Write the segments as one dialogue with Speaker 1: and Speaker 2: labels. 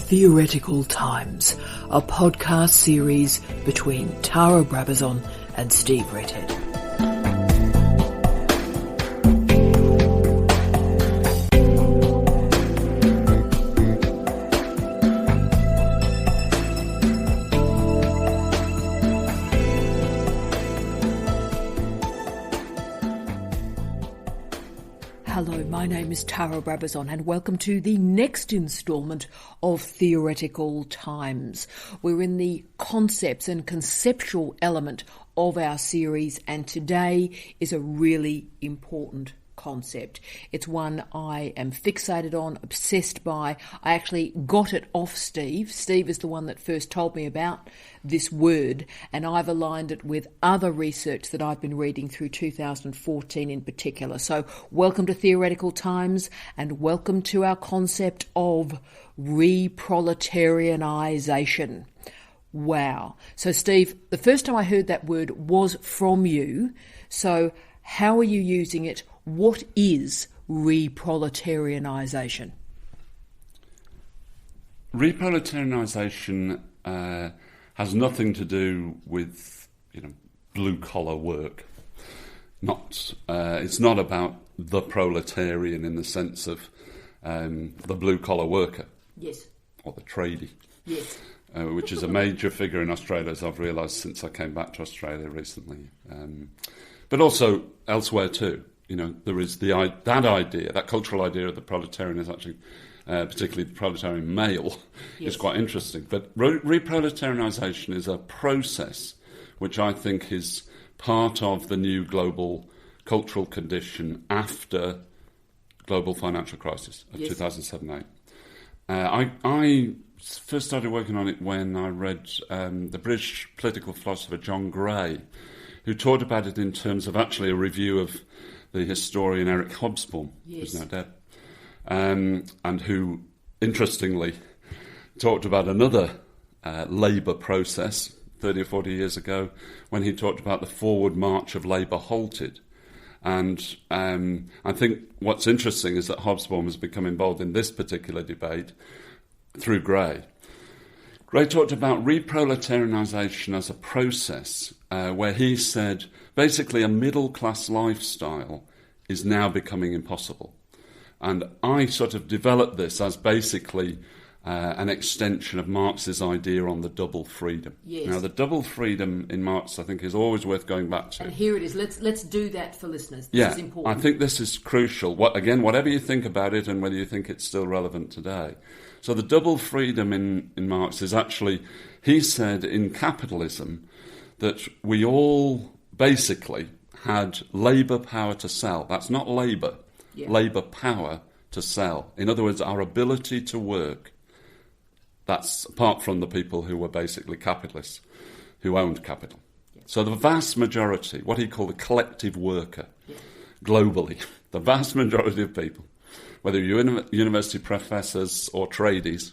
Speaker 1: Theoretical Times, a podcast series between Tara Brabazon and Steve Redhead. Hello, my name is Tara Brabazon and welcome to the next instalment of Theoretical Times. We're in the concepts and conceptual element of our series, and today is a really important concept. It's one I am fixated on, obsessed by. I actually got it off Steve. Steve is the one that first told me about this word, and I've aligned it with other research that I've been reading through 2014 in particular. So welcome to Theoretical Times, and welcome to our concept of reproletarianization. Wow. So Steve, the first time I heard that word was from you. So how are you using it? What is reproletarianization?
Speaker 2: Reproletarianization has nothing to do with, blue collar work. It's not about the proletarian in the sense of the blue collar worker.
Speaker 1: Yes.
Speaker 2: Or the tradie.
Speaker 1: Yes.
Speaker 2: Which is a major figure in Australia, as I've realised since I came back to Australia recently. But also elsewhere too. There is that idea, that cultural idea of the proletarian is actually, particularly the proletarian male,
Speaker 1: yes,
Speaker 2: is quite interesting. But reproletarianization is a process which I think is part of the new global cultural condition after global financial crisis of 2007-8. I first started working on it when I read the British political philosopher John Gray, who talked about it in terms of actually a review of the historian Eric Hobsbawm, who's now dead, and who, interestingly, talked about another labour process 30 or 40 years ago when he talked about the forward march of labour halted. And I think what's interesting is that Hobsbawm has become involved in this particular debate through Gray. Gray talked about reproletarianization as a process where he said basically a middle-class lifestyle is now becoming impossible. And I sort of developed this as basically an extension of Marx's idea on the double freedom.
Speaker 1: Yes.
Speaker 2: Now, the double freedom in Marx, I think, is always worth going back to.
Speaker 1: And here it is. Let's do that for listeners. This is important.
Speaker 2: I think this is crucial. Whatever you think about it and whether you think it's still relevant today. So the double freedom in Marx is actually, he said in capitalism that we all basically had labour power to sell. That's not labour. Yeah. Labour power to sell. In other words, our ability to work. That's apart from the people who were basically capitalists, who owned capital. Yeah. So the vast majority, what he called the collective worker, globally, the vast majority of people, whether you're university professors or tradies,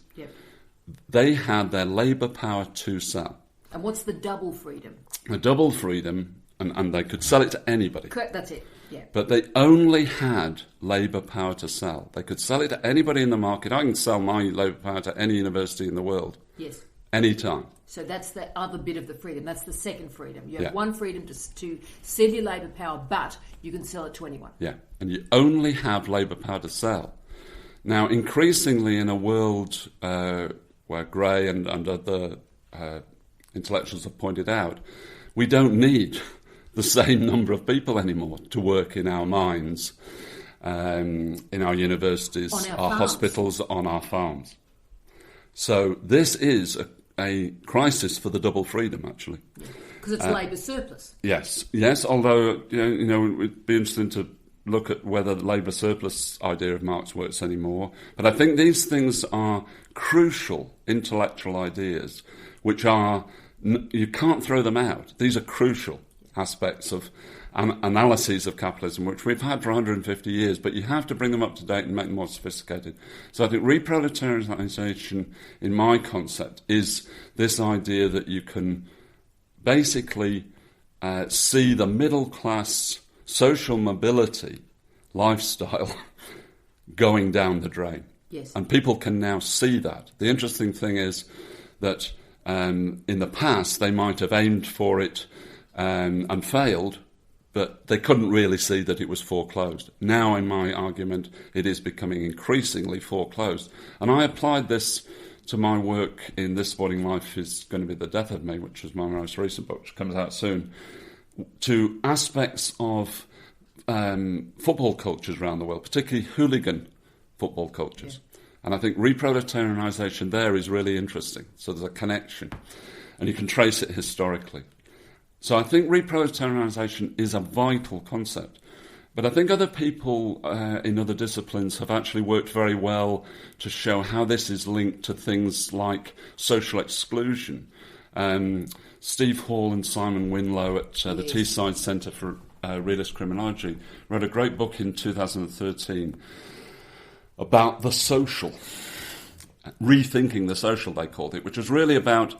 Speaker 2: they had their labour power to sell.
Speaker 1: And what's the double freedom?
Speaker 2: The double freedom, and they could sell it to anybody.
Speaker 1: Correct, that's it. Yeah.
Speaker 2: But they only had labour power to sell. They could sell it to anybody in the market. I can sell my labour power to any university in the world.
Speaker 1: Yes. Anytime. So that's the other bit of the freedom. That's the second freedom. You have one freedom to sell your labour power, but you can sell it to anyone. Yeah,
Speaker 2: and you only have labour power to sell. Now, increasingly in a world where Gray and other intellectuals have pointed out, we don't need the same number of people anymore to work in our mines, in our universities, our hospitals, on our farms. So this is a crisis for the double freedom, actually.
Speaker 1: Because it's labour surplus.
Speaker 2: Yes, although it'd be interesting to look at whether the labour surplus idea of Marx works anymore. But I think these things are crucial intellectual ideas, which are, you can't throw them out. These are crucial aspects of analyses of capitalism, which we've had for 150 years, but you have to bring them up to date and make them more sophisticated. So I think reproletarianization, in my concept, is this idea that you can basically see the middle class social mobility lifestyle going down the drain.
Speaker 1: Yes.
Speaker 2: And people can now see that. The interesting thing is that in the past they might have aimed for it and failed, but they couldn't really see that it was foreclosed. Now, in my argument, it is becoming increasingly foreclosed. And I applied this to my work in This Sporting Life is Going to Be the Death of Me, which is my most recent book, which comes out soon, to aspects of football cultures around the world, particularly hooligan football cultures. Yeah. And I think reproletarianization there is really interesting. So there's a connection, and you can trace it historically. So I think reproletarianization is a vital concept. But I think other people in other disciplines have actually worked very well to show how this is linked to things like social exclusion. Steve Hall and Simon Winlow at the Teesside Centre for Realist Criminology wrote a great book in 2013 about the social, rethinking the social, they called it, which was really about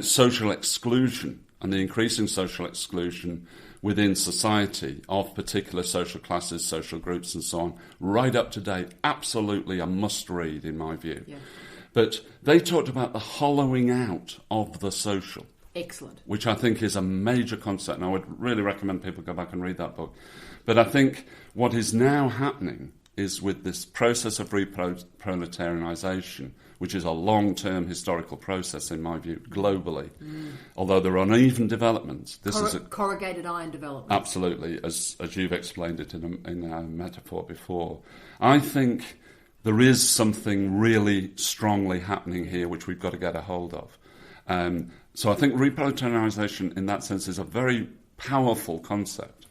Speaker 2: social exclusion and the increasing social exclusion within society of particular social classes, social groups and so on, right up to date. Absolutely a must-read, in my view. Yeah. But they talked about the hollowing out of the social.
Speaker 1: Excellent.
Speaker 2: Which I think is a major concept, and I would really recommend people go back and read that book. But I think what is now happening is with this process of reproletarianization, which is a long-term historical process, in my view, globally. Although there are uneven developments. This is a
Speaker 1: corrugated iron development.
Speaker 2: Absolutely, as you've explained it in a metaphor before. I think there is something really strongly happening here which we've got to get a hold of. So I think reproletarianization, in that sense, is a very powerful concept.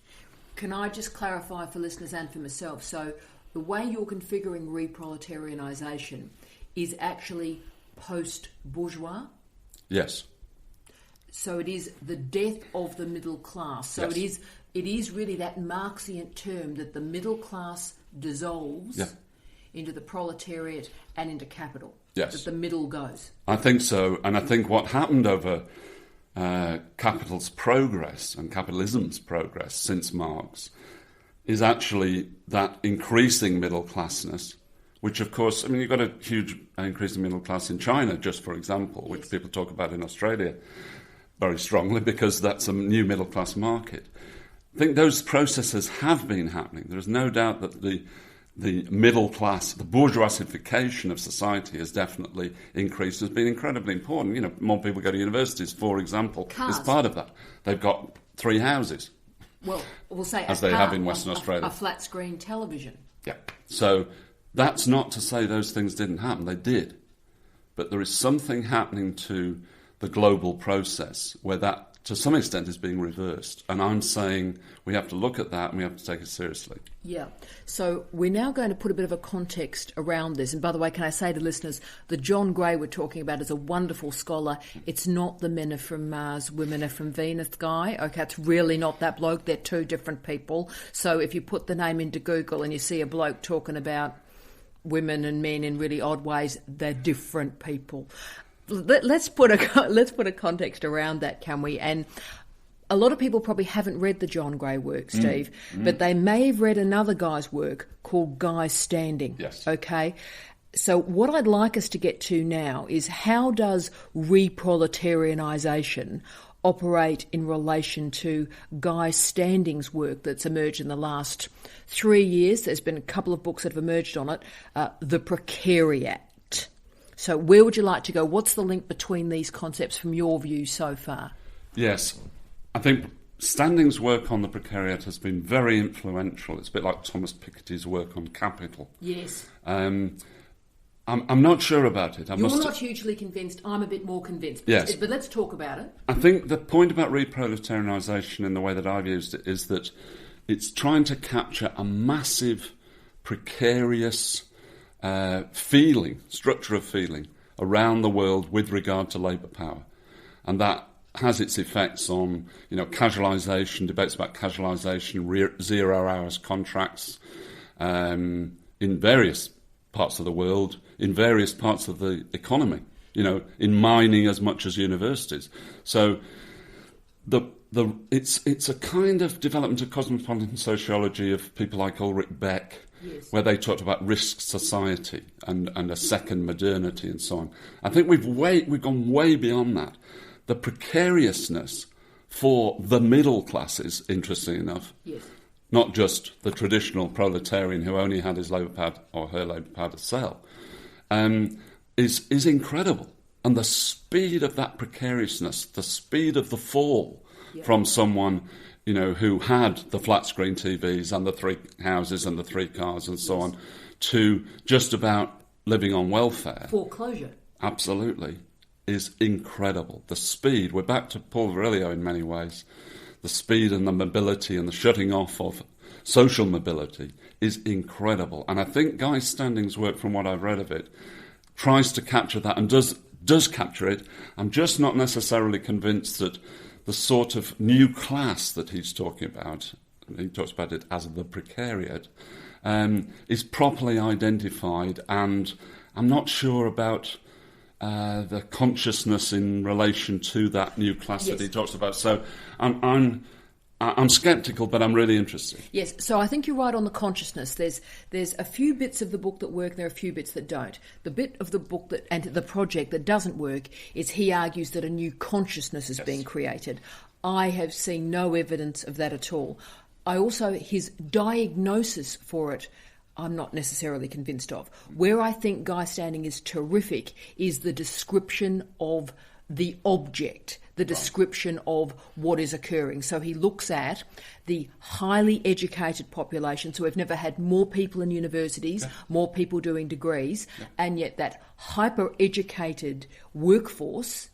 Speaker 1: Can I just clarify for listeners and for myself? So the way you're configuring reproletarianization is actually post-bourgeois?
Speaker 2: Yes.
Speaker 1: So it is the death of the middle class. So yes. It is really that Marxian term that the middle class dissolves into the proletariat and into capital.
Speaker 2: Yes.
Speaker 1: That the middle goes.
Speaker 2: I think so. And I think what happened over capital's progress and capitalism's progress since Marx is actually that increasing middle classness, which of course, I mean, you've got a huge increase in middle class in China, just for example, which people talk about in Australia very strongly because that's a new middle class market. I think those processes have been happening. There is no doubt that the middle class, the bourgeoisification of society has definitely increased. Has been incredibly important. You know, more people go to universities, for example, is part of that. They've got 3 houses.
Speaker 1: Well, we'll say
Speaker 2: as they have in Western Australia.
Speaker 1: A flat screen television.
Speaker 2: Yeah. So that's not to say those things didn't happen. They did. But there is something happening to the global process where that, to some extent, is being reversed. And I'm saying we have to look at that and we have to take it seriously. Yeah.
Speaker 1: So we're now going to put a bit of a context around this. And by the way, can I say to listeners, the John Gray we're talking about is a wonderful scholar. It's not the men are from Mars, women are from Venus guy. Okay, it's really not that bloke. They're 2 different people. So if you put the name into Google and you see a bloke talking about women and men in really odd ways, they're different people. Let's put a context around that, can we? And a lot of people probably haven't read the John Gray work, Steve, but they may have read another guy's work called Guys Standing.
Speaker 2: Yes.
Speaker 1: Okay. So what I'd like us to get to now is how does reproletarianization operate in relation to Guy Standing's work that's emerged in the last 3 years? There's been a couple of books that have emerged on it. The Precariat. So where would you like to go? What's the link between these concepts from your view so far?
Speaker 2: Yes, I think Standing's work on the precariat has been very influential. It's a bit like Thomas Piketty's work on capital.
Speaker 1: Yes.
Speaker 2: I'm not sure about it.
Speaker 1: You're not hugely convinced. I'm a bit more convinced.
Speaker 2: Yes.
Speaker 1: But let's talk about it.
Speaker 2: I think the point about reproletarianization in the way that I've used it is that it's trying to capture a massive, precarious structure of feeling around the world with regard to labour power. And that has its effects on, casualisation, debates about casualisation, 0 hours contracts in various parts of the world, in various parts of the economy, in mining as much as universities. So it's a kind of development of cosmopolitan sociology of people like Ulrich Beck,
Speaker 1: yes.
Speaker 2: where they talked about risk society and a second modernity and so on. I think we've gone way beyond that. The precariousness for the middle classes, interestingly enough,
Speaker 1: yes.
Speaker 2: not just the traditional proletarian who only had his labour power or her labour power to sell, is incredible. And the speed of that precariousness, the speed of the fall from someone, who had the flat screen TVs and the 3 houses and the 3 cars and so on, to just about living on welfare.
Speaker 1: Foreclosure.
Speaker 2: Absolutely. Is incredible. The speed, we're back to Paul Virilio in many ways. The speed and the mobility and the shutting off of social mobility is incredible. And I think Guy Standing's work, from what I've read of it, tries to capture that and does capture it. I'm just not necessarily convinced that the sort of new class that he's talking about, he talks about it as the precariat, is properly identified, and I'm not sure about the consciousness in relation to that new class that he talks about. So I'm sceptical, but I'm really interested.
Speaker 1: Yes, so I think you're right on the consciousness. There's a few bits of the book that work, and there are a few bits that don't. The bit of the book and the project that doesn't work is he argues that a new consciousness is being created. I have seen no evidence of that at all. His diagnosis for it, I'm not necessarily convinced of. Where I think Guy Standing is terrific is the description of the object, the description of what is occurring. So he looks at the highly educated population. So we've never had more people in universities, more people doing degrees, and yet that hyper-educated workforce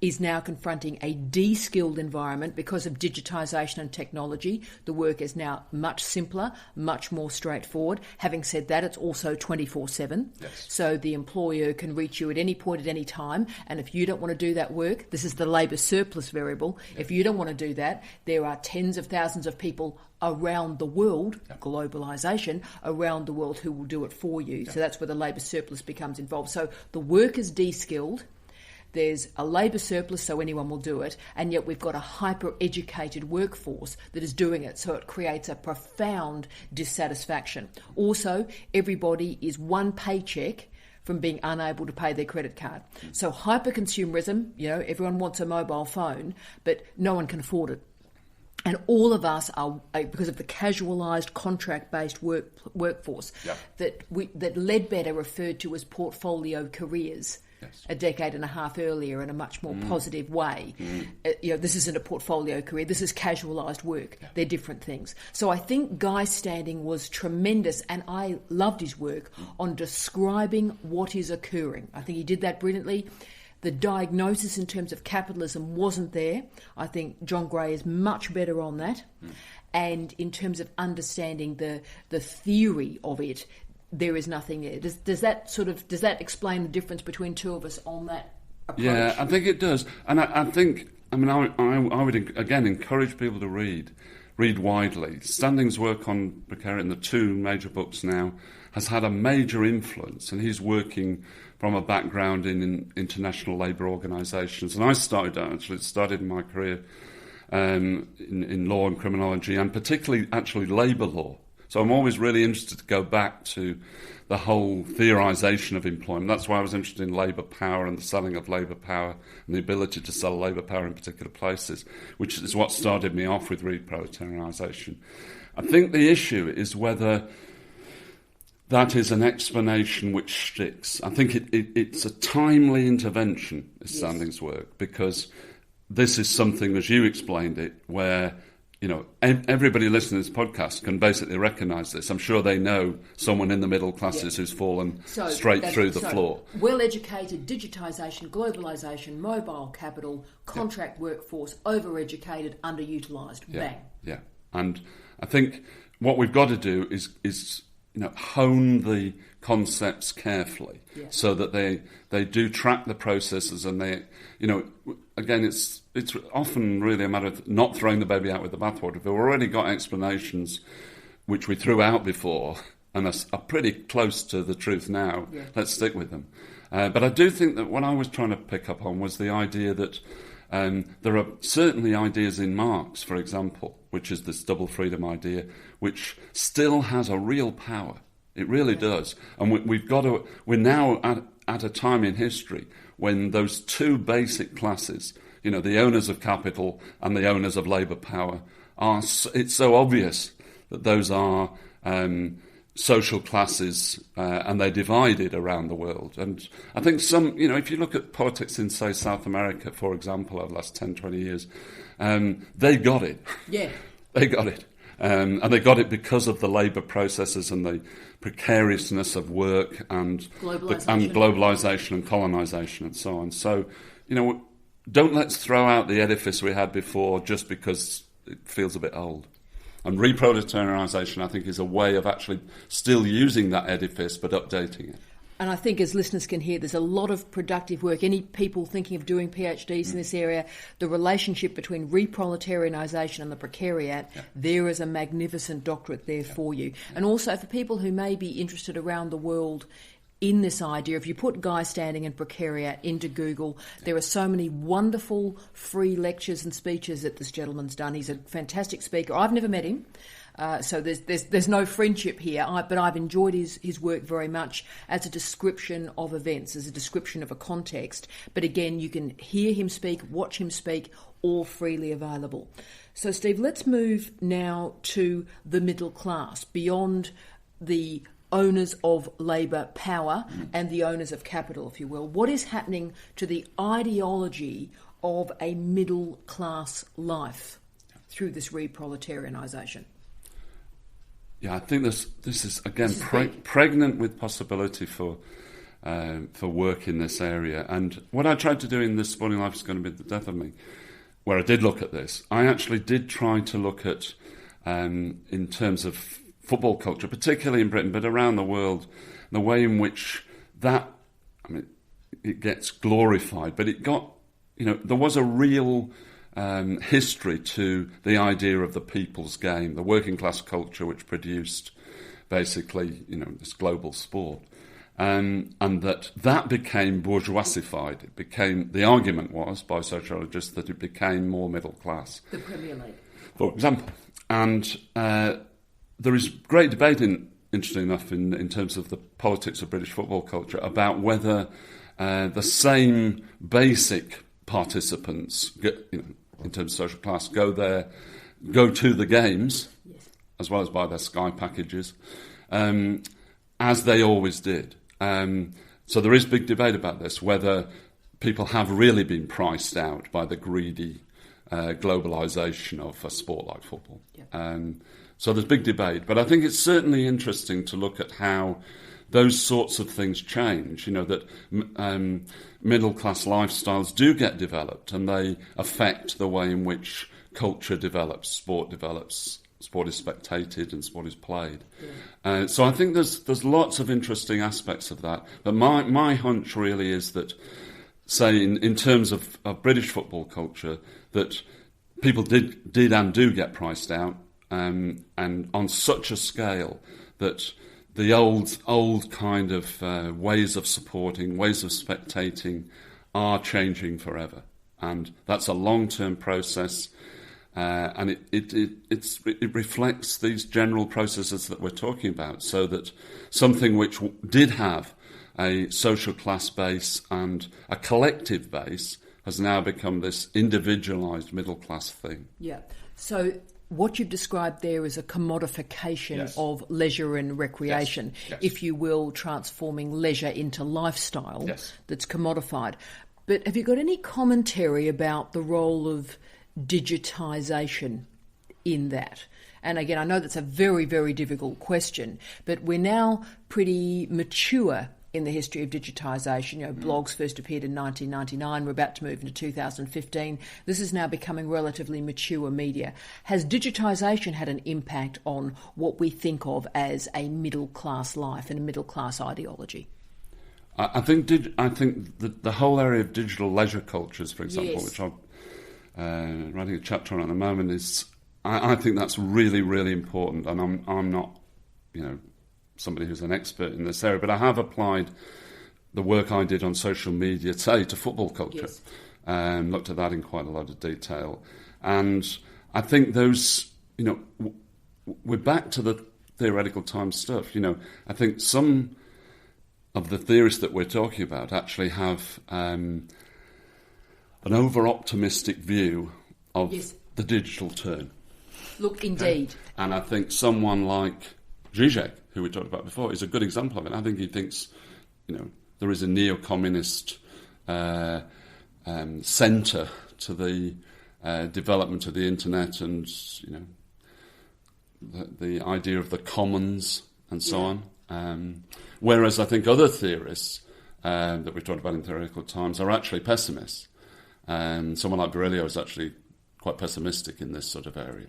Speaker 1: is now confronting a de-skilled environment because of digitisation and technology. The work is now much simpler, much more straightforward. Having said that, it's also 24/7.
Speaker 2: Yes.
Speaker 1: So the employer can reach you at any point, at any time. And if you don't want to do that work, this is the labour surplus variable. If you don't want to do that, there are tens of thousands of people around the world, globalisation, around the world who will do it for you. So that's where the labour surplus becomes involved. So the work is de-skilled. There's a labour surplus, so anyone will do it, and yet we've got a hyper-educated workforce that is doing it, so it creates a profound dissatisfaction. Also, everybody is one paycheck from being unable to pay their credit card. So hyper-consumerism, everyone wants a mobile phone, but no one can afford it. And all of us are, because of the casualised, contract-based workforce that Ledbetter referred to as portfolio careers.
Speaker 2: Yes.
Speaker 1: A decade and a half earlier in a much more positive way. This isn't a portfolio career, this is casualised work. They're different things. So I think Guy Standing was tremendous, and I loved his work on describing what is occurring. I think he did that brilliantly. The diagnosis in terms of capitalism wasn't there. I think John Gray is much better on that. And in terms of understanding the theory of it, there is nothing there. Does that explain the difference between two of us on that approach?
Speaker 2: Yeah, I think it does. And I would again encourage people to read widely. Standing's work on precariat in the 2 major books now has had a major influence, and he's working from a background in international labour organisations. And I started my career in law and criminology, and particularly actually labour law. So I'm always really interested to go back to the whole theorisation of employment. That's why I was interested in labour power and the selling of labour power and the ability to sell labour power in particular places, which is what started me off with reproletarianisation. I think the issue is whether that is an explanation which sticks. I think it's a timely intervention, is Standing's work, because this is something, as you explained it, where everybody listening to this podcast can basically recognise this. I'm sure they know someone in the middle classes who's fallen straight through the floor.
Speaker 1: Well-educated, digitisation, globalisation, mobile capital, contract workforce, over-educated, underutilised. Bang.
Speaker 2: Yeah. And I think what we've got to do is hone the concepts carefully so that they do track the processes, and they, again, it's often really a matter of not throwing the baby out with the bathwater. If we've already got explanations which we threw out before and are pretty close to the truth now, let's stick with them. But I do think that what I was trying to pick up on was the idea that There are certainly ideas in Marx, for example, which is this double freedom idea, which still has a real power. It really does. And we're now at a time in history when those two basic classes, the owners of capital and the owners of labour power, it's so obvious that those are social classes, and they're divided around the world. And I think if you look at politics in, say, South America, for example, over the last 10, 20 years, they got it.
Speaker 1: Yeah.
Speaker 2: They got it. And they got it because of the labour processes and the precariousness of work and globalisation and colonisation and so on. So, don't let's throw out the edifice we had before just because it feels a bit old. And reproletarianization, I think, is a way of actually still using that edifice but updating it.
Speaker 1: And I think, as listeners can hear, there's a lot of productive work. Any people thinking of doing PhDs in this area, the relationship between reproletarianisation and the precariat, there is a magnificent doctorate there for you. And also for people who may be interested around the world in this idea, if you put Guy Standing and precariat into Google, there are so many wonderful free lectures and speeches that this gentleman's done. He's a fantastic speaker. I've never met him. So there's no friendship here, but I've enjoyed his work very much as a description of events, as a description of a context. But again, you can hear him speak, watch him speak, all freely available. So Steve, let's move now to the middle class, beyond the owners of labour power and the owners of capital, if you will. What is happening to the ideology of a middle class life through this reproletarianisation?
Speaker 2: Yeah, I think this is again pregnant with possibility for work in this area. And what I tried to do in This Sporting Life Is Going to Be the Death of Me, where I did look at this, I actually did try to look at, in terms of football culture, particularly in Britain, but around the world, the way in which it gets glorified, but it got, there was a real history to the idea of the people's game, the working class culture which produced basically, this global sport. And that became bourgeoisified. It became, the argument was by sociologists that it became more middle class.
Speaker 1: The Premier League,
Speaker 2: for example. And there is great debate, interesting enough, in terms of the politics of British football culture about whether the same basic participants, in terms of social class, go to the games, as well as buy their Sky packages, as they always did. So there is big debate about this, whether people have really been priced out by the greedy globalisation of a sport like football. So there's big debate, but I think it's certainly interesting to look at how those sorts of things change, that middle-class lifestyles do get developed and they affect the way in which culture develops, sport is spectated and sport is played. So I think there's lots of interesting aspects of that. But my hunch really is that, say, in terms of British football culture, that people did and do get priced out, and on such a scale that the old kind of ways of supporting, ways of spectating are changing forever. And that's a long-term process, and it reflects these general processes that we're talking about, so that something which did have a social class base and a collective base has now become this individualised middle-class thing.
Speaker 1: Yeah. So what you've described there is a commodification of leisure and recreation, if you will, transforming leisure into lifestyle that's commodified. But have you got any commentary about the role of digitisation in that? And again, I know that's a very, very difficult question, but we're now pretty mature in the history of digitisation. Blogs first appeared in 1999. We're about to move into 2015. This is now becoming relatively mature media. Has digitisation had an impact on what we think of as a middle-class life and a middle-class ideology?
Speaker 2: I think the whole area of digital leisure cultures, for example, which I'm writing a chapter on at the moment, is I think that's really, really important. And I'm not, somebody who's an expert in this area, but I have applied the work I did on social media, say, to football culture. looked at that in quite a lot of detail. And I think those, we're back to the theoretical time stuff. I think some of the theorists that we're talking about actually have an over-optimistic view of the digital turn.
Speaker 1: Look, indeed.
Speaker 2: And I think someone like Zizek, who we talked about before, is a good example of it. I think he thinks, there is a neo-communist centre to the development of the internet and, the idea of the commons and so on. Whereas I think other theorists that we've talked about in theoretical times are actually pessimists. Someone like Berylio is actually quite pessimistic in this sort of area.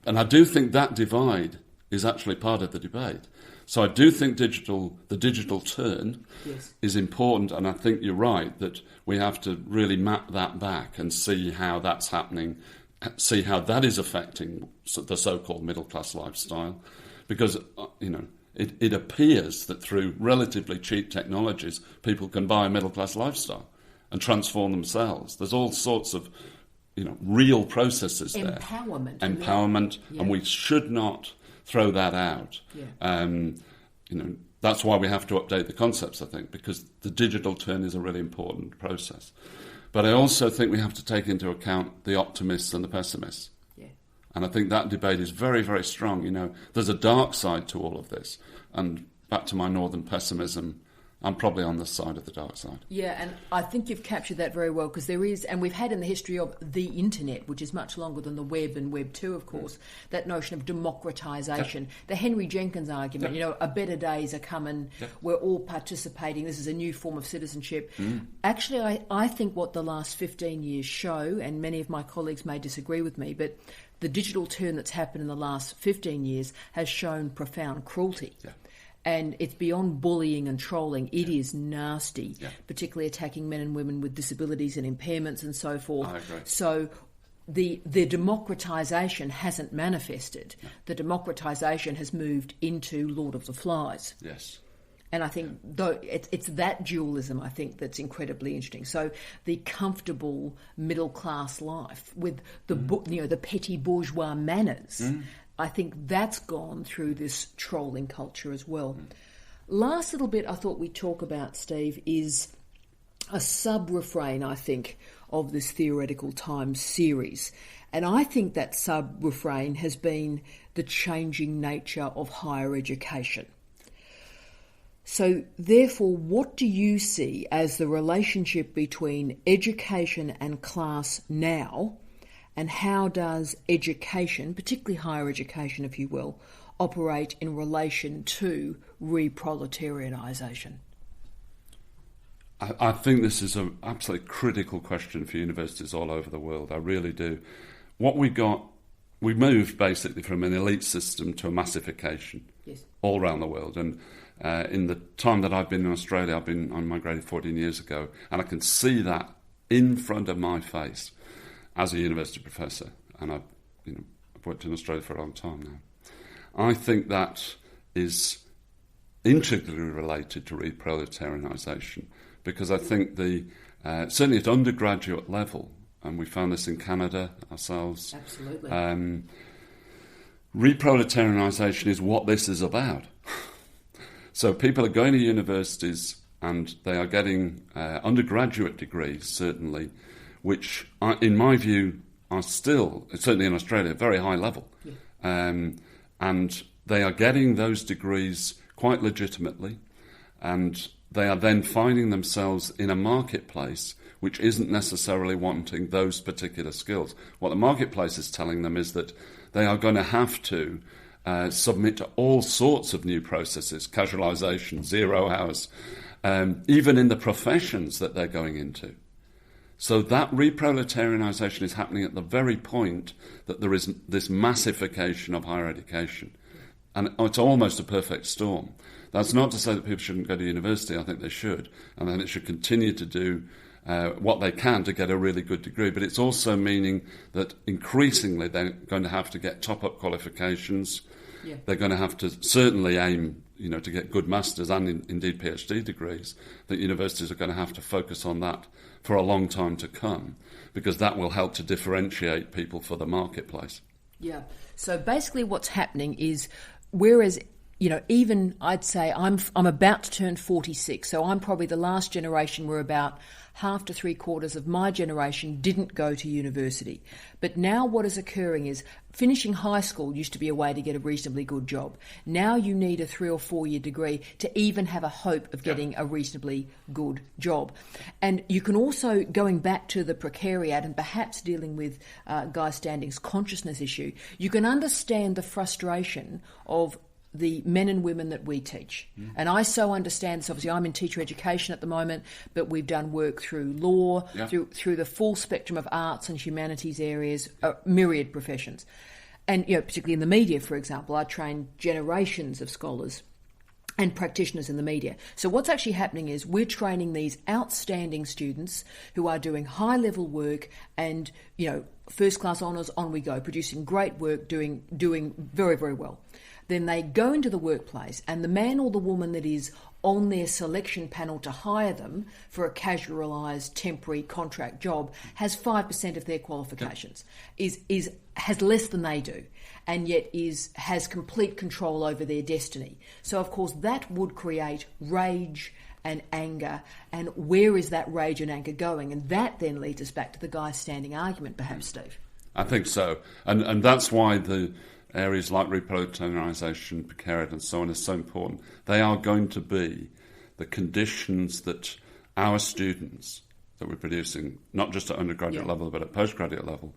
Speaker 2: And I do think that divide is actually part of the debate. So I do think the digital turn is important, and I think you're right that we have to really map that back and see how that's happening, see how that is affecting the so-called middle-class lifestyle, because, it appears that through relatively cheap technologies, people can buy a middle-class lifestyle and transform themselves. There's all sorts of, real processes there. Empowerment, and we should not throw that out. That's why we have to update the concepts, I think, because the digital turn is a really important process. But I also think we have to take into account the optimists and the pessimists. And I think that debate is very, very strong. There's a dark side to all of this. And back to my northern pessimism, I'm probably on the side of the dark side.
Speaker 1: Yeah, and I think you've captured that very well, because there is, and we've had in the history of the internet, which is much longer than the web and Web 2, of course, that notion of democratisation. The Henry Jenkins argument, a better days are coming, we're all participating, this is a new form of citizenship. Actually, I think what the last 15 years show, and many of my colleagues may disagree with me, but the digital turn that's happened in the last 15 years has shown profound cruelty. And it's beyond bullying and trolling. It is nasty, particularly attacking men and women with disabilities and impairments and so forth.
Speaker 2: I agree.
Speaker 1: So the democratisation hasn't manifested. The democratisation has moved into Lord of the Flies.
Speaker 2: Yes.
Speaker 1: And I think it's that dualism, I think, that's incredibly interesting. So the comfortable middle-class life with the petty bourgeois manners, I think that's gone through this trolling culture as well. Last little bit I thought we'd talk about, Steve, is a sub-refrain, I think, of this Theoretical Times series. And I think that sub-refrain has been the changing nature of higher education. So, therefore, what do you see as the relationship between education and class now, and how does education, particularly higher education, if you will, operate in relation to reproletarianisation?
Speaker 2: I think this is an absolutely critical question for universities all over the world. I really do. What we moved basically from an elite system to a massification all around the world. And in the time that I've been in Australia, I migrated 14 years ago, and I can see that in front of my face as a university professor. And I've worked in Australia for a long time now. I think that is integrally related to reproletarianisation, because I think certainly at undergraduate level, and we found this in Canada ourselves.
Speaker 1: Absolutely.
Speaker 2: Reproletarianisation is what this is about. So people are going to universities and they are getting undergraduate degrees, certainly, which, in my view, are still, certainly in Australia, very high level. And they are getting those degrees quite legitimately, and they are then finding themselves in a marketplace which isn't necessarily wanting those particular skills. What the marketplace is telling them is that they are going to have to submit to all sorts of new processes, casualisation, 0 hours, even in the professions that they're going into. So that reproletarianisation is happening at the very point that there is this massification of higher education. And it's almost a perfect storm. That's not to say that people shouldn't go to university. I think they should. And then it should continue to do what they can to get a really good degree. But it's also meaning that increasingly they're going to have to get top-up qualifications.
Speaker 1: Yeah.
Speaker 2: They're going to have to certainly aim, to get good masters and indeed PhD degrees. That universities are going to have to focus on that for a long time to come, because that will help to differentiate people for the marketplace.
Speaker 1: Yeah. So basically what's happening is, whereas, even I'd say I'm about to turn 46, so I'm probably the last generation where about half to three quarters of my generation didn't go to university. But now what is occurring is, finishing high school used to be a way to get a reasonably good job. Now you need a 3 or 4 year degree to even have a hope of getting a reasonably good job. And you can also, going back to the precariat and perhaps dealing with Guy Standing's consciousness issue, you can understand the frustration of the men and women that we teach. And I so understand this. Obviously, I'm in teacher education at the moment, but we've done work through law, through the full spectrum of arts and humanities areas, myriad professions. And, particularly in the media, for example, I train generations of scholars and practitioners in the media. So what's actually happening is we're training these outstanding students who are doing high-level work and, first-class honours, on we go, producing great work, doing very, very well. Then they go into the workplace, and the man or the woman that is on their selection panel to hire them for a casualised temporary contract job has 5% of their qualifications, has less than they do, and yet has complete control over their destiny. So of course that would create rage and anger, and where is that rage and anger going? And that then leads us back to the Guy Standing argument, perhaps, Steve.
Speaker 2: I think so, and that's why the areas like reproletarianization, precariat and so on is so important. They are going to be the conditions that our students that we're producing, not just at undergraduate level but at postgraduate level,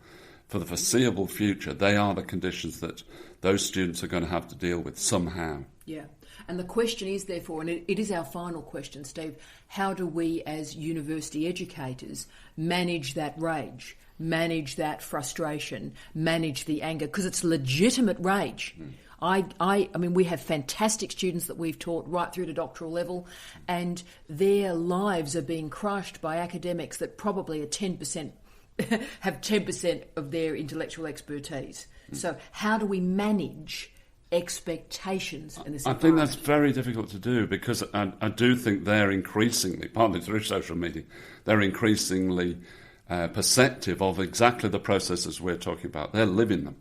Speaker 2: for the foreseeable future, they are the conditions that those students are going to have to deal with somehow.
Speaker 1: Yeah. And the question is, therefore, and it is our final question, Steve, how do we as university educators manage that rage, manage that frustration, manage the anger? Because it's legitimate rage. I mean, we have fantastic students that we've taught right through to doctoral level, and their lives are being crushed by academics that probably are 10%, have 10% of their intellectual expertise. So how do we manage expectations in this environment?
Speaker 2: I think that's very difficult to do, because I do think they're increasingly, partly through social media, they're increasingly perceptive of exactly the processes we're talking about. They're living them,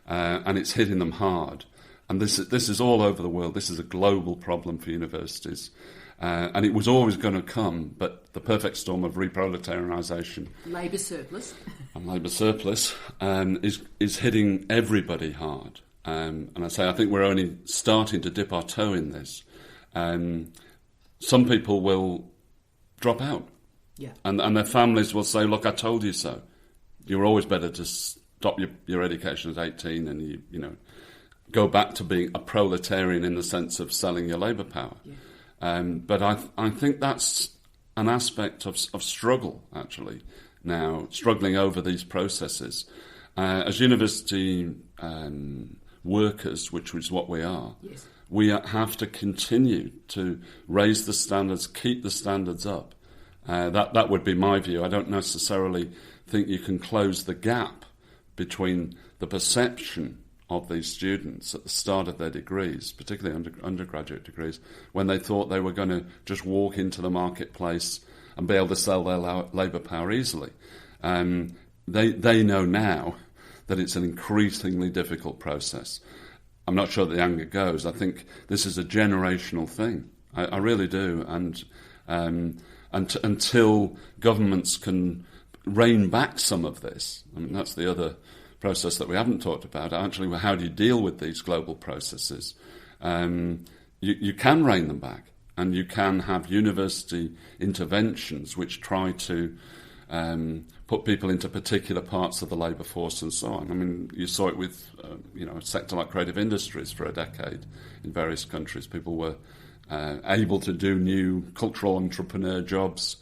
Speaker 2: and it's hitting them hard. And this is all over the world. This is a global problem for universities. And it was always going to come, but the perfect storm of reproletarianization,
Speaker 1: labour surplus,
Speaker 2: and labour surplus is hitting everybody hard. And I think we're only starting to dip our toe in this. Some people will drop out, and their families will say, "Look, I told you so. You were always better to stop your education at 18 and you go back to being a proletarian in the sense of selling your labour power." But I think that's an aspect of struggle, actually, now, struggling over these processes. As university workers, which is what we are, we have to continue to raise the standards, keep the standards up. That would be my view. I don't necessarily think you can close the gap between the perception of these students at the start of their degrees, particularly undergraduate degrees, when they thought they were going to just walk into the marketplace and be able to sell their labour power easily. They know now that it's an increasingly difficult process. I'm not sure that the anger goes. I think this is a generational thing. I really do. And until governments can rein back some of this, I mean, that's the other process that we haven't talked about. Actually, how do you deal with these global processes? You can rein them back, and you can have university interventions which try to put people into particular parts of the labour force and so on. I mean, you saw it with a sector like creative industries for a decade in various countries. People were able to do new cultural entrepreneur jobs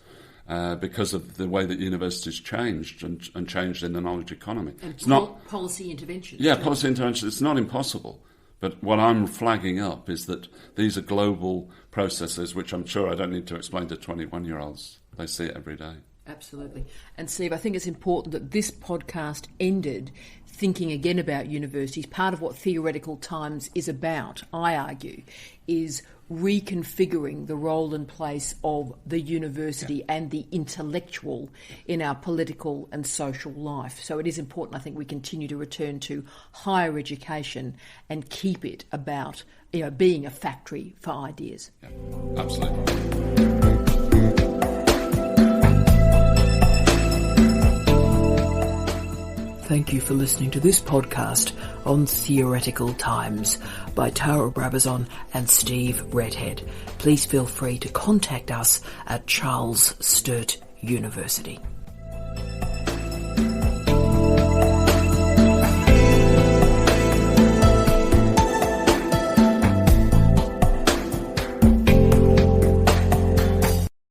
Speaker 2: because of the way that universities changed and changed in the knowledge economy.
Speaker 1: And it's not policy interventions.
Speaker 2: Yeah, policy interventions. It's not impossible. But what I'm flagging up is that these are global processes, which I'm sure I don't need to explain to 21-year-olds. They see it every day.
Speaker 1: Absolutely. And Steve, I think it's important that this podcast ended thinking again about universities. Part of what Theoretical Times is about, I argue, is reconfiguring the role and place of the university and the intellectual in our political and social life. So it is important, I think, we continue to return to higher education and keep it about, being a factory for ideas.
Speaker 2: Yeah, absolutely.
Speaker 1: Thank you for listening to this podcast on Theoretical Times by Tara Brabazon and Steve Redhead. Please feel free to contact us at Charles Sturt University.